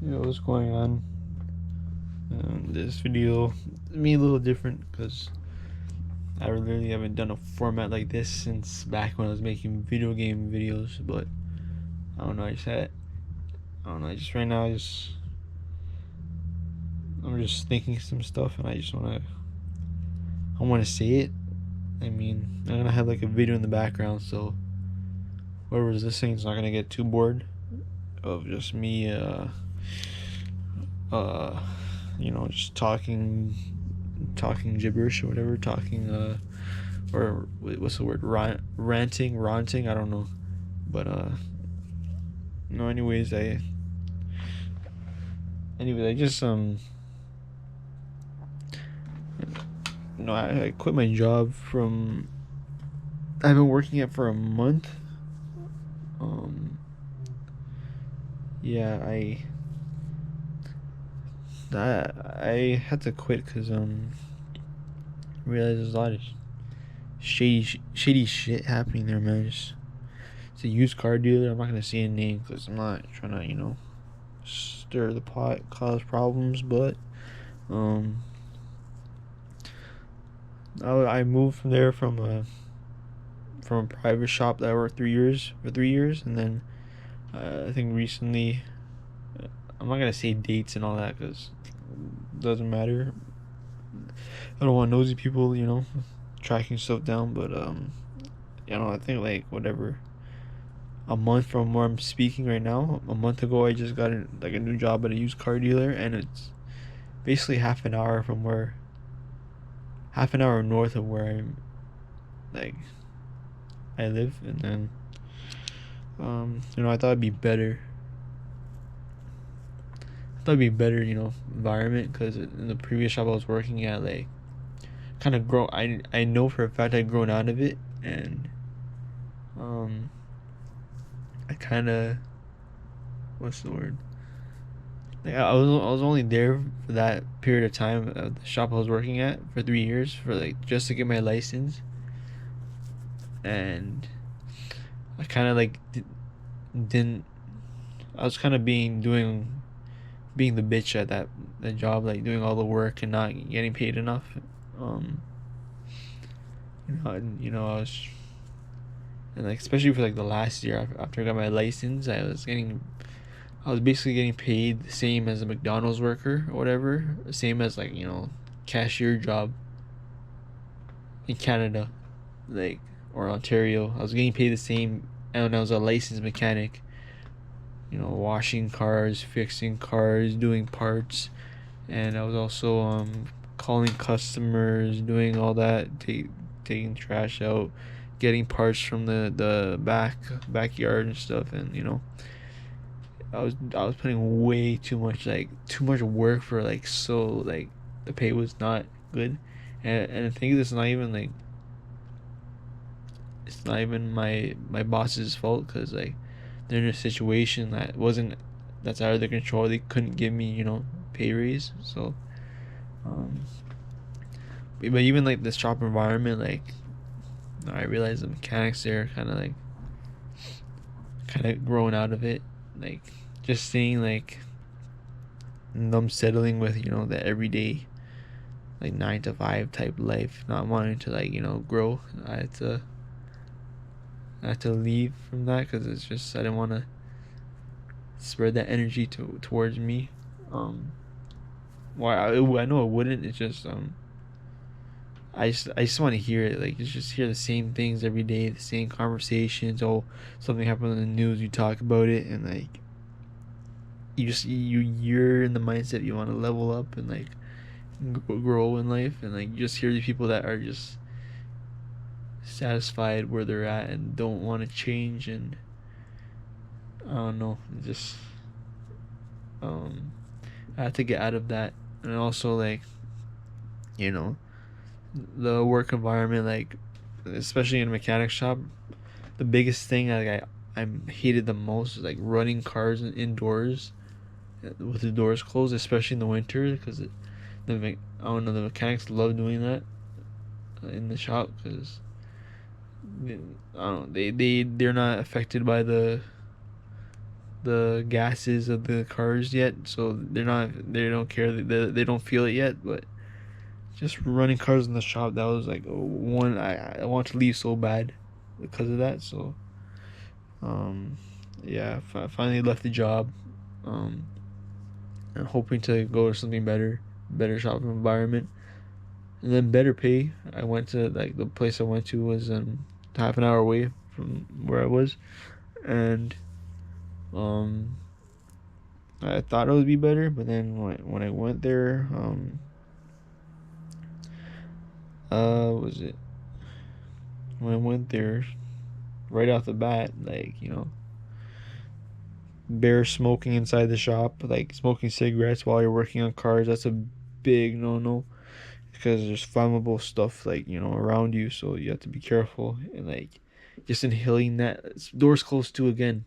What's going on? This video me a little different because I really haven't done a format like this since back when I was making video game videos. But I don't know. I don't know. Just right now, I'm just thinking some stuff, and I want to say it. I mean, I'm gonna have like a video in the background, so whoever's listening is not gonna get too bored of just me, uh, just talking gibberish or whatever, or what's the word, ranting, I don't know, but no, anyways, I just no, I quit my job from, I've been working it for a month. um yeah, I had to quit because realized there's a lot of shady shit happening there, man. It's a used car dealer. I'm not gonna say a name because I'm not trying to, stir the pot, cause problems. But um, I moved from there from a private shop that I worked 3 years, and then I think recently, I'm not gonna say dates and all that because it doesn't matter. I don't want nosy people, tracking stuff down. But I think like whatever. A month from where I'm speaking right now, a month ago, I just got like a new job at a used car dealer, and it's basically half an hour north of where like I live. And then I thought it'd be better. I thought it'd be better, environment, because in the previous job I was working at, like, kind of grow. I know for a fact I'd grown out of it, and um, I kind of, what's the word? Like, I was only there for that period of time at the shop I was working at for 3 years, for like just to get my license. And I kind of like didn't. I was kind of being the bitch at that job, like doing all the work and not getting paid enough. Um, I was, and like especially for like the last year after I got my license, I was basically getting paid the same as a McDonald's worker or whatever, same as like cashier job in Canada, like, or Ontario. I was getting paid the same, and I was a licensed mechanic. Washing cars, fixing cars, doing parts, and I was also calling customers, doing all that, taking trash out, getting parts from the backyard and stuff. And I was putting way too much work for like, so like the pay was not good. And the thing is, it's not even my boss's fault, because like they're in a situation that's out of their control. They couldn't give me, pay raise. So um but even like the shop environment, like, I realized the mechanics there kind of growing out of it. Like, just seeing like them settling with, the everyday, like, 9 to 5 type life, not wanting to, like, grow. I had to leave from that because it's just, I didn't want to spread that energy towards me. um well, I know it wouldn't. It's just I just want to hear it. Like, just hear the same things every day, the same conversations. Oh, something happened in the news, you talk about it, and like, you're in the mindset you want to level up and like grow in life, and like you just hear the people that are just satisfied where they're at and don't want to change. And I don't know, just um I had to get out of that. And also, like, you know the work environment, like, especially in a mechanic shop, the biggest thing I hated the most is like running cars indoors with the doors closed, especially in the winter, because I don't know, the mechanics love doing that in the shop, because I don't know, they're not affected by the gases of the cars yet, so they don't care, they don't feel it yet. But just running cars in the shop, that was like one I want to leave so bad because of that. So um yeah, I finally left the job. um and hoping to go to something better shop environment, and then better pay. I went to like the place I went to was half an hour away from where I was, and um I thought it would be better, but then when I went there, was it when I went there right off the bat, like, bare smoking inside the shop, like smoking cigarettes while you're working on cars. That's a big no no, because there's flammable stuff, like, around you, so you have to be careful. And like just inhaling that, doors closed too again,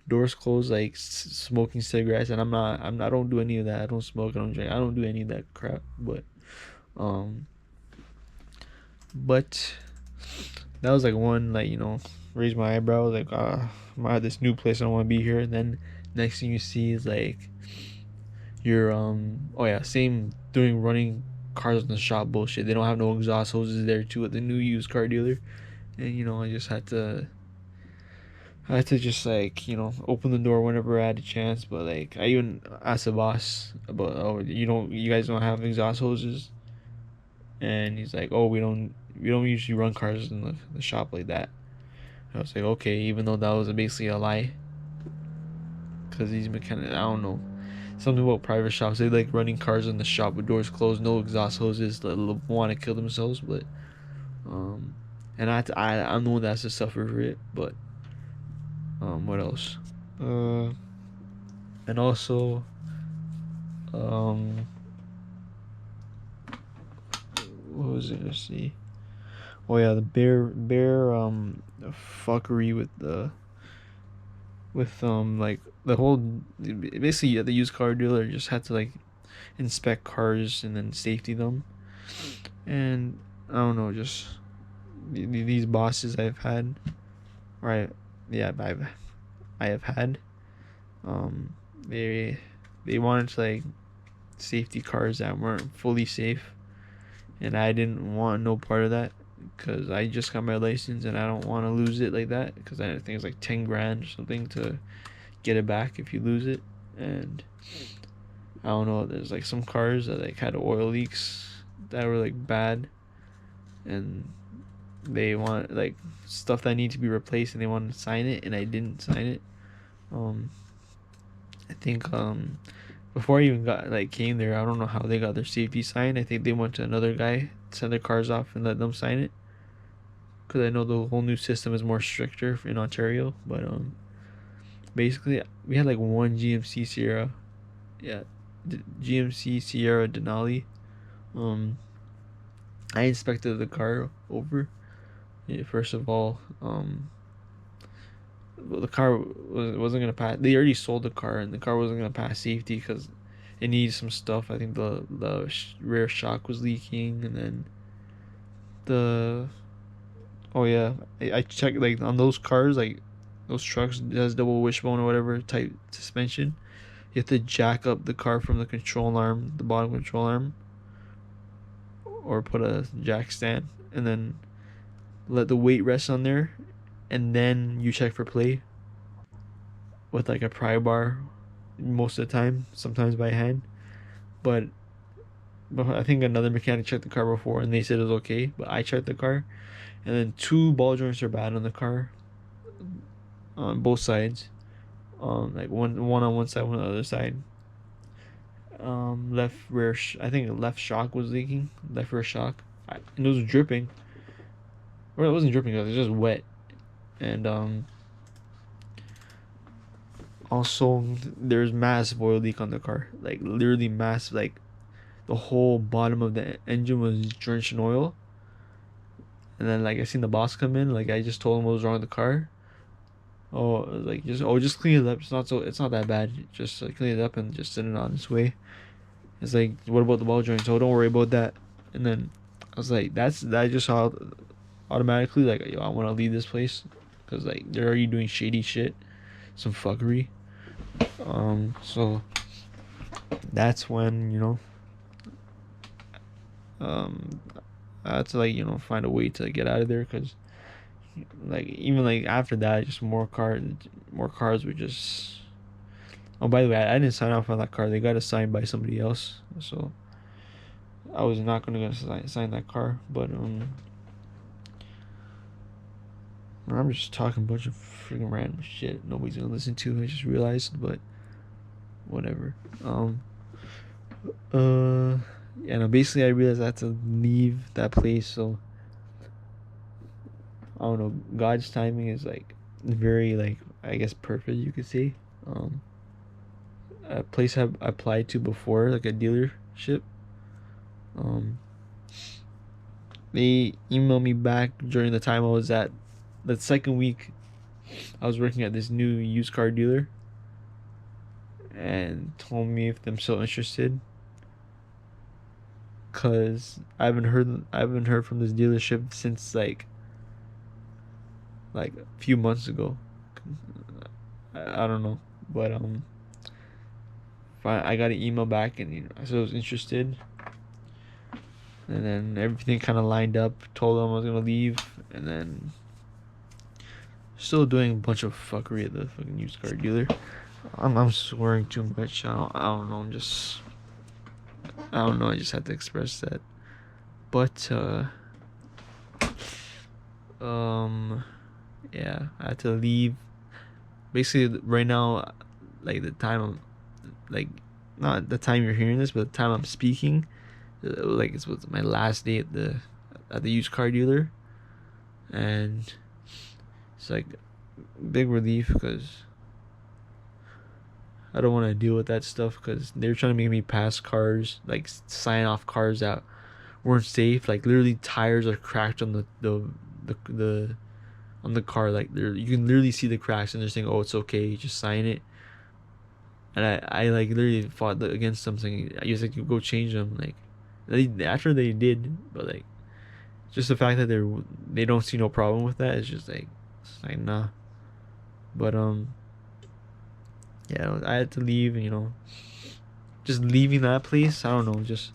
doors closed, like smoking cigarettes. And I don't do any of that. I don't smoke, I don't drink, I don't do any of that crap. Um but that was like one, like, raise my eyebrow, like, I'm at this new place, I don't want to be here. And then next thing you see is like you're oh yeah, same doing running cars in the shop bullshit. They don't have no exhaust hoses there too at the new used car dealer. And I just had to just, like, open the door whenever I had a chance. But like I even asked the boss about, oh, you guys don't have exhaust hoses? And he's like, oh, we don't usually run cars in the shop like that. I was like, okay, even though that was basically a lie, because these mechanics, I don't know, something about private shops, they like running cars in the shop with doors closed, no exhaust hoses, that want to kill themselves. But um and I'm the one that has to suffer for it. But what else? And also, um what was it? Let's see. Oh yeah, the bear fuckery with like the whole, basically, yeah, the used car dealer just had to like inspect cars and then safety them. And I don't know, just these bosses I've had, right? Yeah, I have had, um they they wanted to like safety cars that weren't fully safe, and I didn't want no part of that, because I just got my license and I don't want to lose it like that, because I think it's like 10 grand or something to get it back if you lose it. And I don't know, there's like some cars that like had oil leaks that were like bad, and they want like stuff that need to be replaced, and they wanted to sign it, and I didn't sign it. um I think before I even got like came there, I don't know how they got their safety sign. I think they went to another guy, sent their cars off, and let them sign it, because I know the whole new system is more stricter in Ontario. But basically we had like one GMC Sierra, yeah, GMC Sierra Denali. um I inspected the car over. Yeah, first of all, well, the car wasn't gonna pass. They already sold the car, and the car wasn't gonna pass safety because it needs some stuff. I think the rear shock was leaking, and then the oh yeah, I checked like on those cars, like those trucks that has double wishbone or whatever type suspension. You have to jack up the car from the control arm, the bottom control arm, or put a jack stand, and then let the weight rest on there, and then you check for play with like a pry bar most of the time, sometimes by hand. But I think another mechanic checked the car before and they said it was okay. But I checked the car, and then two ball joints are bad on the car on both sides. Like one on one side, one on the other side. Left rear, I think left shock was leaking. Left rear shock, and it was dripping. Or it wasn't dripping; it was just wet. And also there's massive oil leak on the car, like literally massive. Like the whole bottom of the engine was drenched in oil. And then like I seen the boss come in, like I just told him what was wrong with the car. Oh, like just clean it up. It's not that bad. Just like, clean it up and just send it on its way. It's like, what about the ball joint? So don't worry about that. And then I was like, that just how automatically, like, yo, I want to leave this place, because like they're already doing shady shit, some fuckery. So that's when, um I had to, like, find a way to get out of there, because like even like after that, just more cars were just. Oh, by the way, I didn't sign off on that car. They got assigned by somebody else, so I was not gonna sign that car. But I'm just talking a bunch of freaking random shit nobody's gonna listen to. I just realized, but whatever. Yeah, no. Basically, I realized I had to leave that place. So I don't know. God's timing is like very, like, I guess, perfect. You could say. Um, a place I've applied to before, like a dealership. Um, they emailed me back during the time I was at the second week. I was working at this new used car dealer, and told me if I'm still interested. Cause I haven't heard from this dealership since like a few months ago. I don't know, but I got an email back, and I said I was interested, and then everything kind of lined up. Told them I was gonna leave, and then still doing a bunch of fuckery at the fucking used car dealer. I'm swearing too much. I don't know. I don't know. I just had to express that. But um yeah, I had to leave. Basically, right now, like the time I'm like not the time you're hearing this, but the time I'm speaking, like it's was my last day at the used car dealer, and it's like big relief, because I don't want to deal with that stuff, because they're trying to make me pass cars, like sign off cars that weren't safe. Like literally, tires are cracked on the on the car. Like there, you can literally see the cracks, and they're saying, "Oh, it's okay, just sign it." And I like literally fought against something. I used to go change them. Like after they did, but like just the fact that they don't see no problem with that is just like, it's like nah. But yeah, I had to leave, and just leaving that place. I don't know, just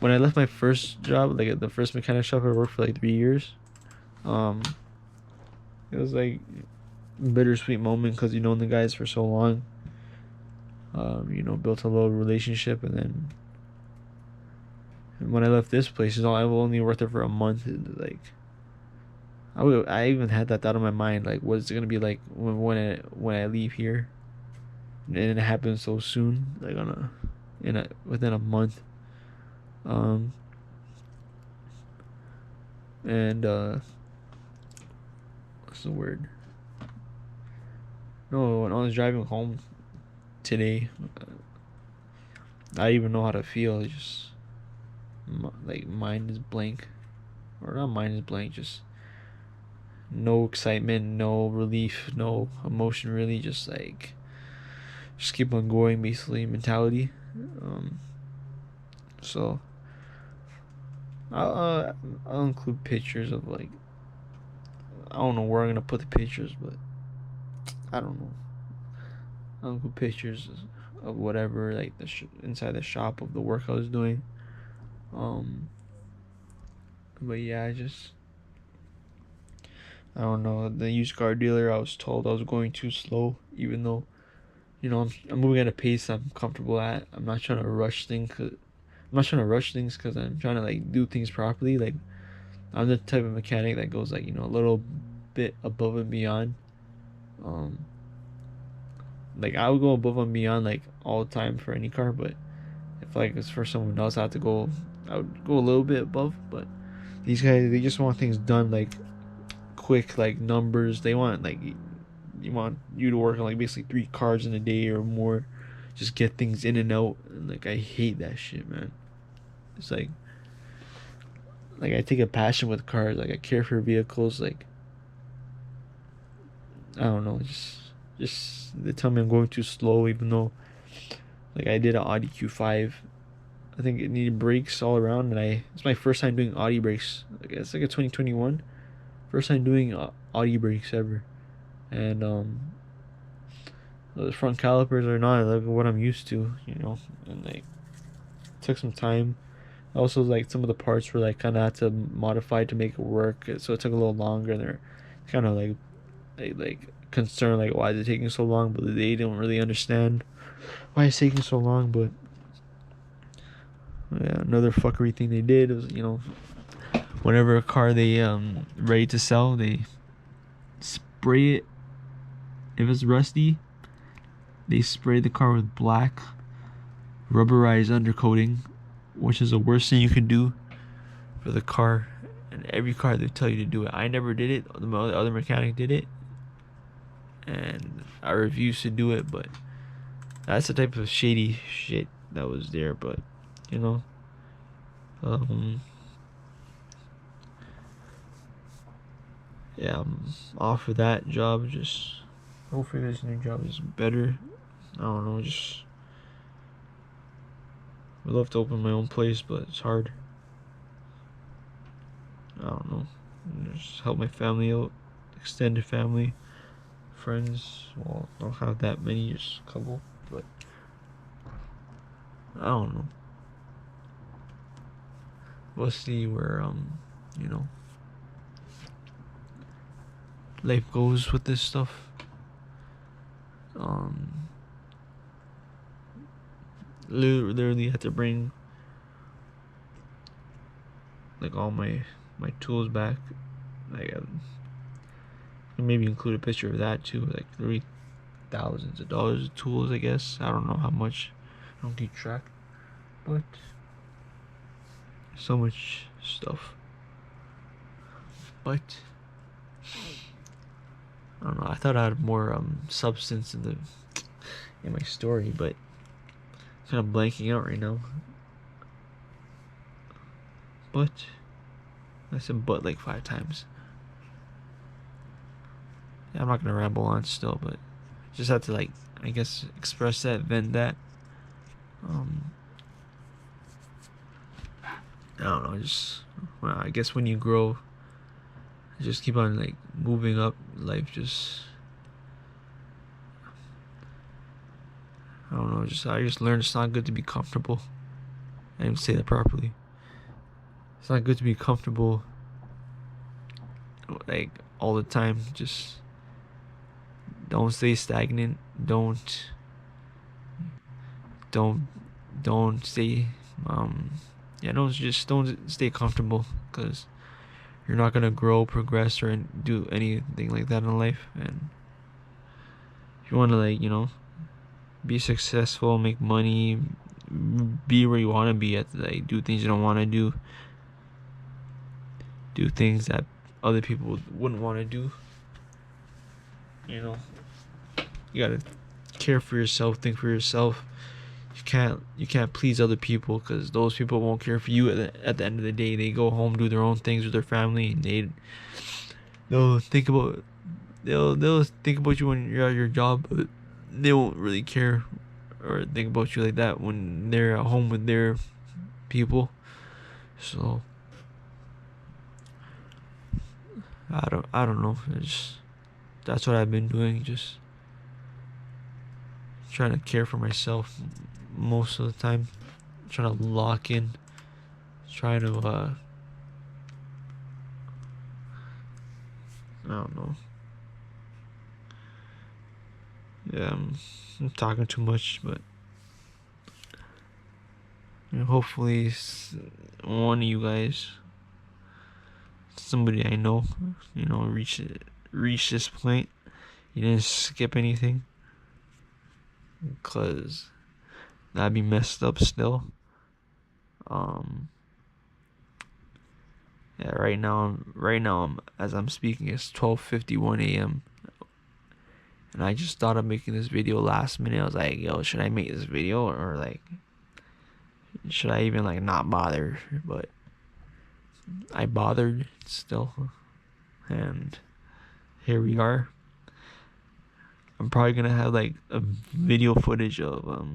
when I left my first job, like at the first mechanic shop I worked for like 3 years. Um, it was like a bittersweet moment, because known the guys for so long. Built a little relationship, and then when I left this place, I only worked there for a month. And like I even had that thought in my mind, like, what is it gonna be like when I leave here, and it happened so soon, like within a month. Um, and what's the word? No, when I was driving home today, I didn't even know how to feel. Just like mind is blank, or not mind is blank. Just no excitement, no relief, no emotion. Really, just keep on going, basically mentality. Um, so I'll include pictures of, like, I don't know where I'm gonna put the pictures, but I don't know. I'll include pictures of whatever, like inside the shop of the work I was doing. Um, but yeah, I don't know. The used car dealer, I was told I was going too slow, even though I'm moving at a pace I'm comfortable at. I'm not trying to rush things. I'm not trying to rush things, because I'm trying to like do things properly. Like I'm the type of mechanic that goes, like, a little bit above and beyond. Um, like I would go above and beyond, like, all the time for any car, but if like it's for someone else, I would go a little bit above. But these guys, they just want things done like quick, like numbers. They want, like, you want you to work on like basically 3 cars in a day or more, just get things in and out. And like I hate that shit, man. It's like I take a passion with cars. Like I care for vehicles. Like I don't know, just they tell me I'm going too slow, even though like I did an Audi Q5. I think it needed brakes all around, and it's my first time doing Audi brakes. Like it's like a 2021 first time doing Audi brakes ever, and the front calipers are not like what I'm used to, you know, and like took some time. Also, like some of the parts were like kind of had to modify to make it work, so it took a little longer. They're kind of like concerned like why is it taking so long, but they don't really understand why it's taking so long. But yeah, another fuckery thing they did was, you know, whenever a car they ready to sell, they spray it. If it's rusty, they spray the car with black rubberized undercoating, which is the worst thing you can do for the car. And every car they tell you to do it. I never did it. The other mechanic did it, and I refused to do it. But that's the type of shady shit that was there. But you know, yeah, I'm off for that job. Just hopefully this new job is better. I don't know. Just would love to open my own place, but it's hard. I don't know. Just help my family out, extended family, friends. Well, I don't have that many, just a couple, but I don't know. We'll see where you know, life goes with this stuff. Literally had to bring like all my tools back. Like maybe include a picture of that too. Like thousands of dollars of tools, I guess. I don't know how much. I don't keep track, but so much stuff. But I don't know. I thought I had more substance in my story, but kind of blanking out right now. But I said but like 5 times. Yeah, I'm not gonna ramble on still, but just have to like, I guess, express that, vent that. I don't know. Just well, I guess when you grow, just keep on like moving up. Life just, I don't know. I just learned it's not good to be comfortable. I didn't say that properly. It's not good to be comfortable like all the time. Just don't stay stagnant. Don't don't stay yeah, don't stay comfortable, because you're not gonna grow, progress, or do anything like that in life. And if you want to, like, you know, be successful, make money, be where you want to be, at like do things you don't want to do things that other people wouldn't want to do, you know, you gotta care for yourself, think for yourself. You can't please other people, because those people won't care for you at the end of the day. They go home, do their own things with their family, and they'll think about they'll think about you when you're at your job, but they won't really care or think about you like that when they're at home with their people. So I don't know. That's what I've been doing. Just trying to care for myself most of the time. Trying to lock in. Trying to I don't know. Yeah, I'm talking too much, but you know, hopefully one of you guys, somebody I know, you know, reach this point. You didn't skip anything, cause that'd be messed up still. Yeah, right now, as I'm speaking, it's 12:51 a.m. and I just thought of making this video last minute. I was like, yo, should I make this video, or like, should I even like not bother? But I bothered still, and here we are. I'm probably gonna have like a video footage of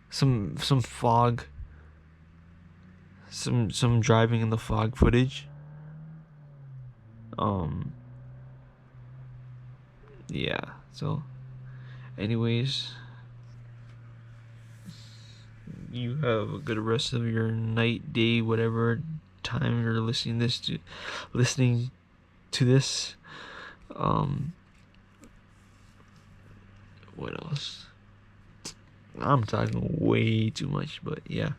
some fog, some driving in the fog footage. yeah. So, anyways, you have a good rest of your night, day, whatever time you're listening to this. Um, what else? I'm talking way too much, but yeah.